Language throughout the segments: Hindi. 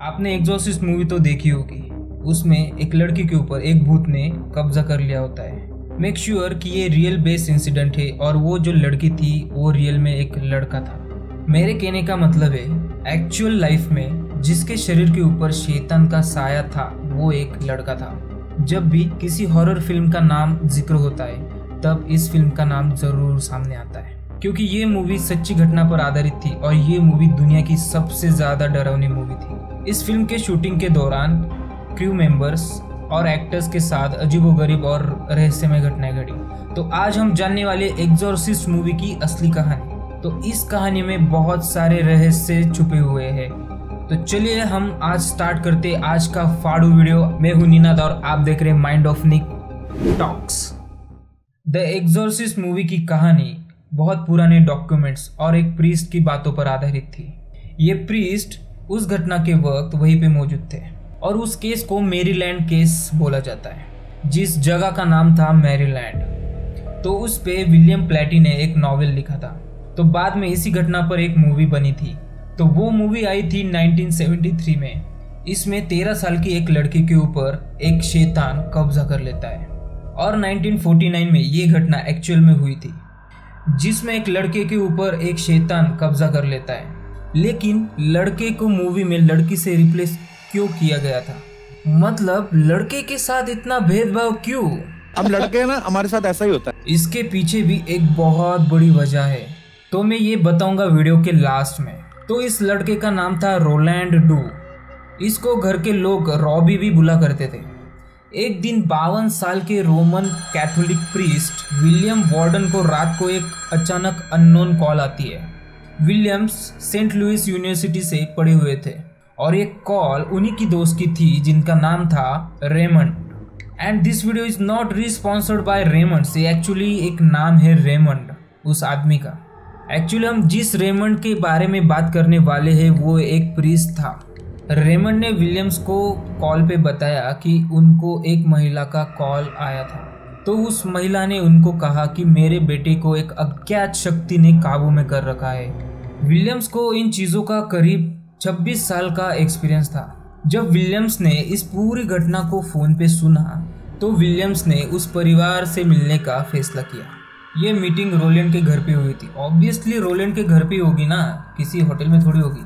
आपने एग्जॉर्सिस्ट मूवी तो देखी होगी। उसमें एक लड़की के ऊपर एक भूत ने कब्जा कर लिया होता है। मेक श्योर कि ये रियल बेस्ड इंसिडेंट है और वो जो लड़की थी वो रियल में एक लड़का था। मेरे कहने का मतलब है एक्चुअल लाइफ में जिसके शरीर के ऊपर शैतान का साया था वो एक लड़का था। जब भी किसी हॉरर फिल्म का नाम जिक्र होता है तब इस फिल्म का नाम जरूर सामने आता है, क्योंकि ये मूवी सच्ची घटना पर आधारित थी और ये मूवी दुनिया की सबसे ज्यादा डरावनी मूवी थी। इस फिल्म के शूटिंग के दौरान क्रू मेंबर्स और एक्टर्स के साथ अजीबोगरीब और रहस्यमय घटनाएं घटी। तो आज हम जानने वाले एग्जॉर्सिस्ट मूवी की असली कहानी। तो इस कहानी में बहुत सारे रहस्य छुपे हुए हैं। तो चलिए हम आज स्टार्ट करते आज का फाड़ू वीडियो। मैं हूं निनाद और आप देख रहे हैं mind of Nick talks. The exorcist movie की कहानी बहुत पुराने डॉक्यूमेंट्स और एक प्रीस्ट की बातों पर आधारित थी। ये प्रीस्ट उस घटना के वक्त वहीं पे मौजूद थे और उस केस को मैरीलैंड केस बोला जाता है, जिस जगह का नाम था मैरीलैंड। तो उस पे विलियम प्लेटी ने एक नॉवेल लिखा था। तो बाद में इसी घटना पर एक मूवी बनी थी। तो वो मूवी आई थी 1973 में। इसमें 13 साल की एक लड़की के ऊपर एक शैतान कब्जा कर लेता है और 1949 में ये घटना एक्चुअल में हुई थी, जिसमें एक लड़के के ऊपर एक शैतान कब्जा कर लेता है। लेकिन लड़के को मूवी में लड़की से रिप्लेस क्यों किया गया था? मतलब लड़के के साथ इतना भेदभाव क्यों? हम लड़के हैं ना, हमारे साथ ऐसा ही होता है। इसके पीछे भी एक बहुत बड़ी वजह है, तो मैं ये बताऊंगा वीडियो के लास्ट में। तो इस लड़के का नाम था रोलैंड डू। इसको घर के लोग रॉबी भी बुला करते थे। एक दिन 52 साल के Roman Catholic priest William warden को रात को एक अचानक अननोन कॉल आती है। विलियम्स सेंट लुइस यूनिवर्सिटी से पढ़े हुए थे और ये कॉल उन्हीं की दोस्त की थी जिनका नाम था Raymond. And this video is not sponsored by Raymond से, एक्चुअली एक नाम है रेमंड उस आदमी का। एक्चुअली हम जिस रेमंड के बारे में बात करने वाले हैं वो एक प्रीस्ट था। रेमंड ने विलियम्स को कॉल पे बताया कि उनको एक महिला का कॉल आया था। तो उस महिला ने उनको कहा कि मेरे बेटे को एक अज्ञात शक्ति ने काबू में कर रखा है। विलियम्स को इन चीज़ों का करीब 26 साल का एक्सपीरियंस था। जब विलियम्स ने इस पूरी घटना को फ़ोन पे सुना तो विलियम्स ने उस परिवार से मिलने का फैसला किया। ये मीटिंग रोलैंड के घर पे हुई थी। ऑब्वियसली रोलैंड के घर पे होगी ना, किसी होटल में थोड़ी होगी।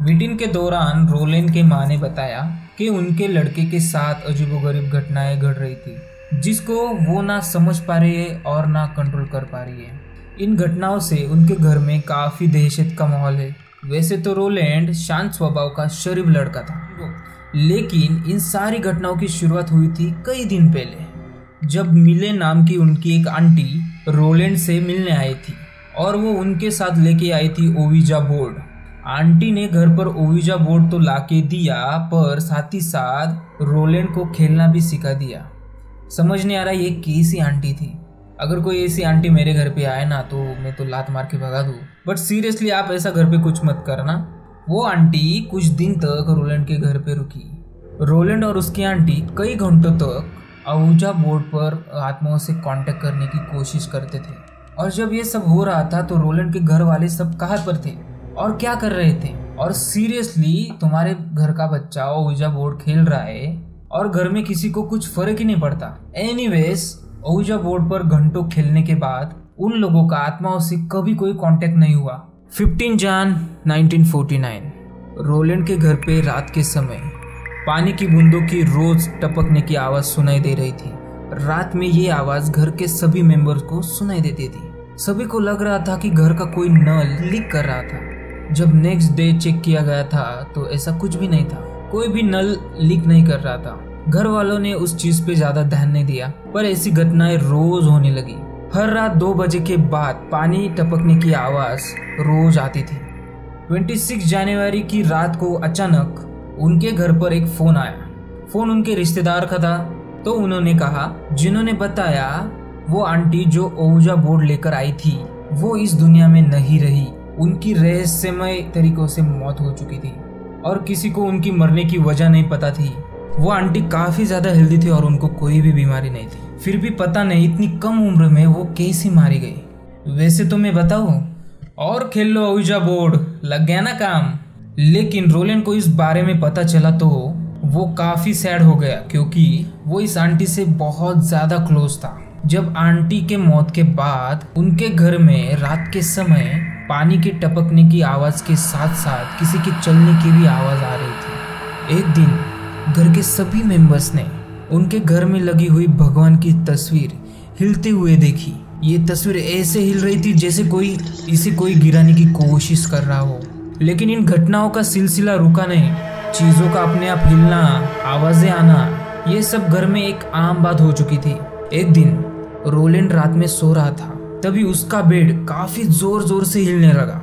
मीटिंग के दौरान रोलैंड के माँ ने बताया कि उनके लड़के के साथ अजीबोगरीब घटनाएं घट रही थी, जिसको वो ना समझ पा रही है और ना कंट्रोल कर पा रही है। इन घटनाओं से उनके घर में काफ़ी दहशत का माहौल है। वैसे तो रोलैंड शांत स्वभाव का शरीफ लड़का था, लेकिन इन सारी घटनाओं की शुरुआत हुई थी कई दिन पहले, जब मिले नाम की उनकी एक आंटी रोलैंड से मिलने आई थी और वो उनके साथ लेके आई थी ओविजा बोर्ड। आंटी ने घर पर ओविजा बोर्ड तो लाके दिया, पर साथ ही साथ रोलैंड को खेलना भी सिखा दिया। समझ नहीं आ रहा ये कैसी आंटी थी। अगर कोई ऐसी आंटी मेरे घर पे आए ना तो मैं तो लात मार के भगा दूँ। बट सीरियसली आप ऐसा घर पे कुछ मत करना। वो आंटी कुछ दिन तक रोलैंड के घर पे रुकी। रोलैंड और उसकी आंटी कई घंटों तक ओविजा बोर्ड पर आत्माओं से कांटेक्ट करने की कोशिश करते थे। और जब ये सब हो रहा था तो रोलैंड के घर वाले सब कहाँ पर थे और क्या कर रहे थे? और सीरियसली तुम्हारे घर का बच्चा ओविजा बोर्ड खेल रहा है और घर में किसी को कुछ फर्क ही नहीं पड़ता। एनीवेज, ओविजा बोर्ड पर घंटों खेलने के बाद उन लोगों का आत्माओं से कभी कोई कांटेक्ट नहीं हुआ। 15 जन 1949 रोलैंड के घर पे रात के समय पानी की बूंदों की रोज टपकने की आवाज सुनाई दे रही थी। रात में ये आवाज घर के सभी मेंबर्स को सुनाई देती थी। सभी को लग रहा था कि घर का कोई नल लीक कर रहा था। जब नेक्स्ट डे चेक किया गया था तो ऐसा कुछ भी नहीं था, कोई भी नल लीक नहीं कर रहा था। घर वालों ने उस चीज पे ज्यादा ध्यान नहीं दिया, पर ऐसी घटनाएं रोज होने लगी। हर रात 2 बजे के बाद पानी टपकने की आवाज रोज आती थी। 26 जनवरी की रात को अचानक उनके घर पर एक फोन आया। फोन उनके रिश्तेदार का था। तो उन्होंने कहा, जिन्होंने बताया वो आंटी जो ओविजा बोर्ड लेकर आई थी वो इस दुनिया में नहीं रही। उनकी रहस्यमय तरीकों से मौत हो चुकी थी और किसी को उनकी मरने की वजह नहीं पता थी। वो आंटी काफी ज्यादा हेल्दी थी और उनको कोई भी बीमारी नहीं थी। फिर भी पता नहीं इतनी कम उम्र में वो कैसे मारी गई। वैसे तो मैं बताऊं, और खेल लो ओविजा बोर्ड, लग गया ना काम। लेकिन रोलैंड को इस बारे में पता चला तो वो काफी सैड हो गया, क्योंकि वो इस आंटी से बहुत ज्यादा क्लोज था। जब आंटी के मौत के बाद उनके घर में रात के समय पानी के टपकने की आवाज के साथ साथ किसी के चलने की भी आवाज आ रही थी। एक दिन घर के सभी मेंबर्स ने उनके घर में लगी हुई भगवान की तस्वीर हिलते हुए देखी। ये तस्वीर ऐसे हिल रही थी जैसे इसे कोई गिराने की कोशिश कर रहा हो। लेकिन इन घटनाओं का सिलसिला रुका नहीं। चीजों का अपने आप हिलना, आवाजें आना, ये सब घर में एक आम बात हो चुकी थी। एक दिन रोलैंड रात में सो रहा था, तभी उसका बेड काफी जोर जोर से हिलने लगा।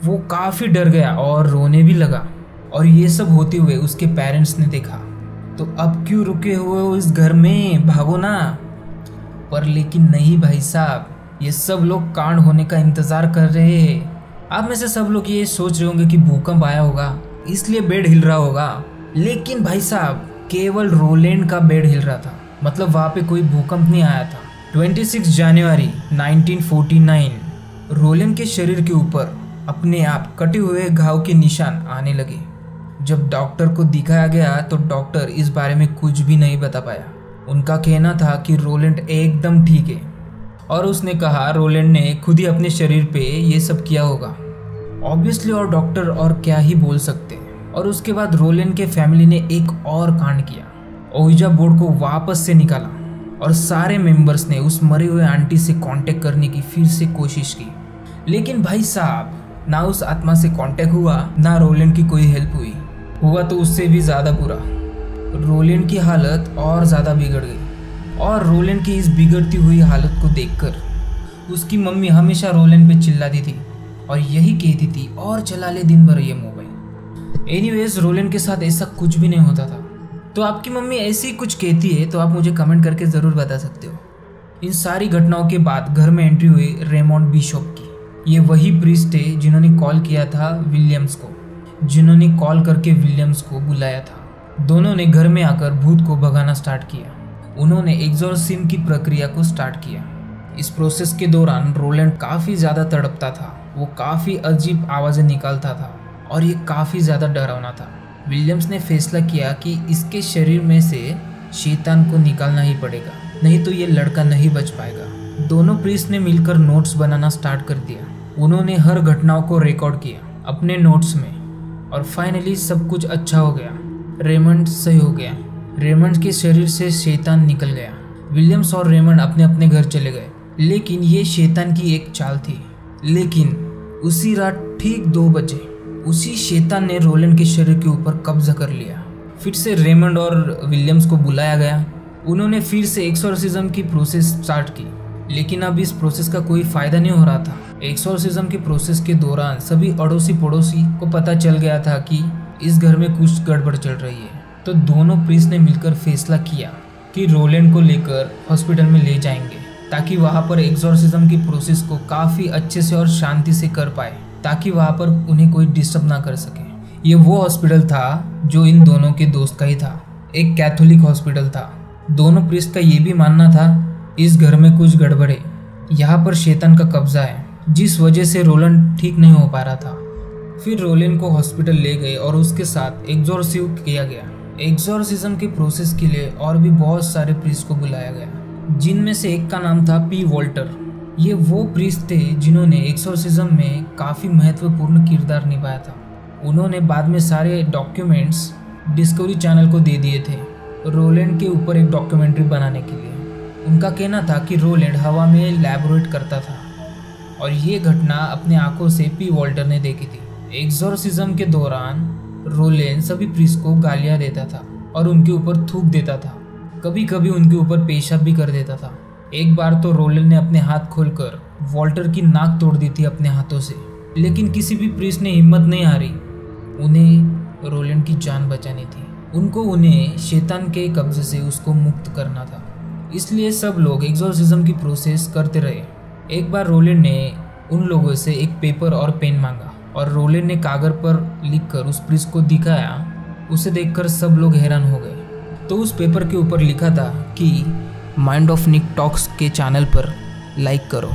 वो काफी डर गया और रोने भी लगा। और ये सब होते हुए उसके पेरेंट्स ने देखा। तो अब क्यों रुके हुए हो इस घर में, भागो ना। पर लेकिन नहीं भाई साहब, ये सब लोग कांड होने का इंतजार कर रहे हैं। आप में से सब लोग ये सोच रहे होंगे कि भूकंप आया होगा इसलिए बेड हिल रहा होगा। लेकिन भाई साहब, केवल रोलैंड का बेड हिल रहा था, मतलब वहां पे कोई भूकंप नहीं आया था। 26 जनवरी 1949 रोलैंड के शरीर के ऊपर अपने आप कटे हुए घाव के निशान आने लगे। जब डॉक्टर को दिखाया गया तो डॉक्टर इस बारे में कुछ भी नहीं बता पाया। उनका कहना था कि रोलैंड एकदम ठीक है, और उसने कहा रोलैंड ने खुद ही अपने शरीर पे ये सब किया होगा ऑब्वियसली, और डॉक्टर और क्या ही बोल सकते। और उसके बाद रोलैंड के फैमिली ने एक और कांड किया। ओइजा बोर्ड को वापस से निकाला और सारे मेंबर्स ने उस मरे हुए आंटी से कांटेक्ट करने की फिर से कोशिश की। लेकिन भाई साहब, ना उस आत्मा से कांटेक्ट हुआ, ना रोलैंड की कोई हेल्प हुआ तो उससे भी ज़्यादा बुरा। रोलैंड की हालत और ज़्यादा बिगड़ गई। और रोलैंड की इस बिगड़ती हुई हालत को देखकर उसकी मम्मी हमेशा रोलैंड पे चिल्लाती थी और यही कहती थी, और चला ले दिन भर ये मोबाइल। एनीवेज, रोलैंड के साथ ऐसा कुछ भी नहीं होता था। तो आपकी मम्मी ऐसी ही कुछ कहती है तो आप मुझे कमेंट करके ज़रूर बता सकते हो। इन सारी घटनाओं के बाद घर में एंट्री हुई रेमंड बिशप की। ये वही प्रीस्ट है जिन्होंने कॉल किया था विलियम्स को, जिन्होंने कॉल करके विलियम्स को बुलाया था। दोनों ने घर में आकर भूत को भगाना स्टार्ट किया। उन्होंने एक्सॉर्सिज्म की प्रक्रिया को स्टार्ट किया। इस प्रोसेस के दौरान रोलैंड काफ़ी ज़्यादा तड़पता था। वो काफ़ी अजीब आवाज़ें निकालता था और ये काफ़ी ज़्यादा डरावना था। विलियम्स ने फैसला किया कि इसके शरीर में से शैतान को निकालना ही पड़ेगा, नहीं तो ये लड़का नहीं बच पाएगा। दोनों प्रीस्ट ने मिलकर नोट्स बनाना स्टार्ट कर दिया। उन्होंने हर घटनाओं को रिकॉर्ड किया अपने नोट्स में, और फाइनली सब कुछ अच्छा हो गया। रेमंड सही हो गया। रेमंड के शरीर से शैतान निकल गया। विलियम्स और रेमंड अपने अपने घर चले गए। लेकिन ये शैतान की एक चाल थी। लेकिन उसी रात ठीक 2 बजे उसी शैतान ने रोलैंड के शरीर के ऊपर कब्जा कर लिया। फिर से रेमंड और विलियम्स को बुलाया गया। उन्होंने फिर से एक्सॉर्सिज्म की प्रोसेस स्टार्ट की। लेकिन अब इस प्रोसेस का कोई फायदा नहीं हो रहा था। एक्सॉर्सिज्म के प्रोसेस के दौरान सभी अड़ोसी पड़ोसी को पता चल गया था कि इस घर में कुछ गड़बड़ चल रही है। तो दोनों प्रीस्ट ने मिलकर फैसला किया कि रोलैंड को लेकर हॉस्पिटल में ले जाएंगे, ताकि वहाँ पर एक्सॉर्सिज्म की प्रोसेस को काफ़ी अच्छे से और शांति से कर पाए, ताकि वहाँ पर उन्हें कोई डिस्टर्ब ना कर सके। ये वो हॉस्पिटल था जो इन दोनों के दोस्त का ही था। एक कैथोलिक हॉस्पिटल था। दोनों प्रीस्ट का ये भी मानना था इस घर में कुछ गड़बड़ है, यहाँ पर शैतान का कब्जा है, जिस वजह से रोलैंड ठीक नहीं हो पा रहा था। फिर रोलैंड को हॉस्पिटल ले गए और उसके साथ एक्सॉर्सिव किया गया। एक्सॉर्सिज्म के प्रोसेस के लिए और भी बहुत सारे प्रीस्ट को बुलाया गया, जिनमें से एक का नाम था पी वॉल्टर। ये वो प्रीस्ट थे जिन्होंने एक्सॉर्सिज्म में काफ़ी महत्वपूर्ण किरदार निभाया था। उन्होंने बाद में सारे डॉक्यूमेंट्स डिस्कवरी चैनल को दे दिए थे रोलैंड के ऊपर एक डॉक्यूमेंट्री बनाने के लिए। उनका कहना था कि रोलैंड हवा में लैबोरेट करता था, और ये घटना अपने आंखों से पी वॉल्टर ने देखी थी। एक्सॉर्सिज्म के दौरान रोलैंड सभी प्रीस्ट को गालियाँ देता था और उनके ऊपर थूक देता था। कभी कभी उनके ऊपर पेशाब भी कर देता था। एक बार तो रोलैंड ने अपने हाथ खोलकर वॉल्टर की नाक तोड़ दी थी अपने हाथों से, लेकिन किसी भी प्रीस्ट ने हिम्मत नहीं हारी। उन्हें रोलैंड की जान बचानी थी। उन्हें शैतान के कब्जे से उसको मुक्त करना था। इसलिए सब लोग एक्सॉर्सिज्म की प्रोसेस करते रहे। एक बार रोलैंड ने उन लोगों से एक पेपर और पेन मांगा, और रोलैंड ने कागज पर लिखकर उस प्रीस्ट को दिखाया। उसे देखकर सब लोग हैरान हो गए। तो उस पेपर के ऊपर लिखा था कि माइंड ऑफ निक टॉक्स के चैनल पर लाइक करो।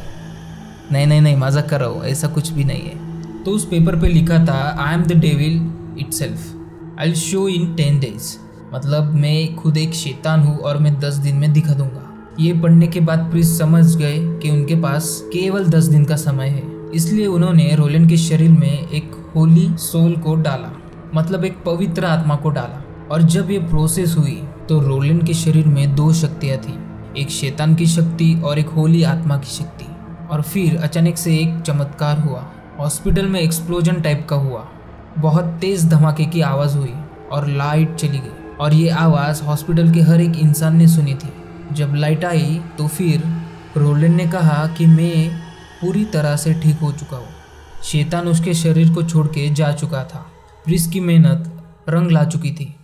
नहीं, मजाक कर रहा हूँ, ऐसा कुछ भी नहीं है। तो उस पेपर पे लिखा था I am the devil itself. I'll show in 10 days. मतलब मैं खुद एक शैतान हूँ और मैं 10 दिन में दिखा दूंगा। ये पढ़ने के बाद प्रीस्ट समझ गए कि उनके पास केवल 10 दिन का समय है, इसलिए उन्होंने रोलैंड के शरीर में एक होली सोल को डाला, मतलब एक पवित्र आत्मा को डाला। और जब ये प्रोसेस हुई तो रोलैंड के शरीर में 2 शक्तियाँ थी, एक शैतान की शक्ति और एक होली आत्मा की शक्ति। और फिर अचानक से एक चमत्कार हुआ। हॉस्पिटल में एक्सप्लोजन टाइप का हुआ, बहुत तेज धमाके की आवाज़ हुई और लाइट चली गई। और ये आवाज़ हॉस्पिटल के हर एक इंसान ने सुनी थी। जब लाइट आई तो फिर रोलैंड ने कहा कि मैं पूरी तरह से ठीक हो चुका हूँ। शैतान उसके शरीर को छोड़ के जा चुका था। प्रीस्ट की मेहनत रंग ला चुकी थी।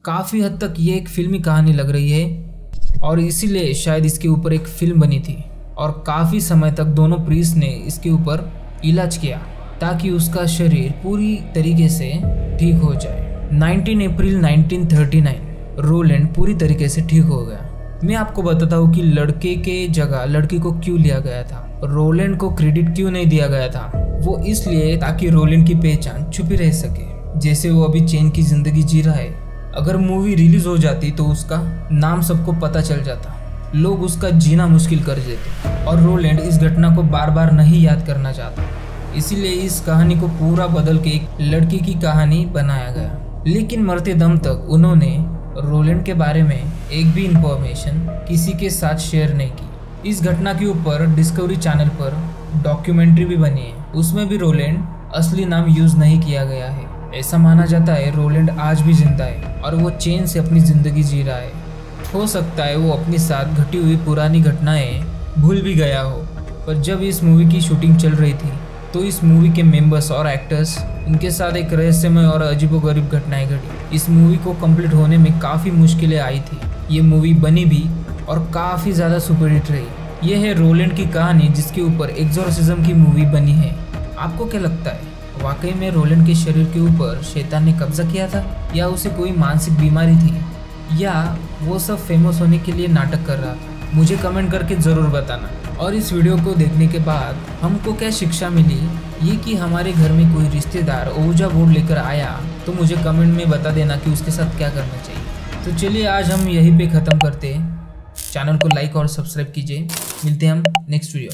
काफ़ी हद तक ये एक फिल्मी कहानी लग रही है और इसीलिए शायद इसके ऊपर एक फिल्म बनी थी। और काफ़ी समय तक दोनों प्रीस्ट ने इसके ऊपर इलाज किया ताकि उसका शरीर पूरी तरीके से ठीक हो जाए। 19 अप्रैल 1939 रोलैंड पूरी तरीके से ठीक हो गया। मैं आपको बताता हूँ कि लड़के के जगह लड़की को क्यों लिया गया था, रोलैंड को क्रेडिट क्यों नहीं दिया गया था। वो इसलिए ताकि रोलैंड की पहचान छुपी रह सके, जैसे वो अभी चैन की जिंदगी जी रहा है। अगर मूवी रिलीज हो जाती तो उसका नाम सबको पता चल जाता, लोग उसका जीना मुश्किल कर देते। और रोलैंड इस घटना को बार बार नहीं याद करना चाहता, इसीलिए इस कहानी को पूरा बदल के एक लड़की की कहानी बनाया गया। लेकिन मरते दम तक उन्होंने रोलैंड के बारे में एक भी इंफॉर्मेशन किसी के साथ शेयर नहीं की। इस घटना के ऊपर डिस्कवरी चैनल पर डॉक्यूमेंट्री भी बनी है, उसमें भी रोलैंड असली नाम यूज नहीं किया गया है। ऐसा माना जाता है रोलैंड आज भी जिंदा है और वो चैन से अपनी जिंदगी जी रहा है। हो सकता है वो अपने साथ घटी हुई पुरानी घटनाएं भूल भी गया हो, पर जब इस मूवी की शूटिंग चल रही थी तो इस मूवी के मेंबर्स और एक्टर्स इनके साथ एक रहस्यमय और अजीबोगरीब घटनाएं घटी। इस मूवी को कंप्लीट होने में काफ़ी मुश्किलें आई थी। ये मूवी बनी भी और काफ़ी ज़्यादा सुपरहिट रही। ये है रोलैंड की कहानी जिसके ऊपर एक्सोर्सिज्म की मूवी बनी है। आपको क्या लगता है, वाकई में रोलैंड के शरीर के ऊपर शैतान ने कब्जा किया था, या उसे कोई मानसिक बीमारी थी, या वो सब फेमस होने के लिए नाटक कर रहा था? मुझे कमेंट करके ज़रूर बताना। और इस वीडियो को देखने के बाद हमको क्या शिक्षा मिली, ये कि हमारे घर में कोई रिश्तेदार ओजा बोर्ड लेकर आया तो मुझे कमेंट में बता देना कि उसके साथ क्या करना चाहिए। तो चलिए आज हम यहीं पे ख़त्म करते हैं। चैनल को लाइक और सब्सक्राइब कीजिए। मिलते हैं हम नेक्स्ट वीडियो।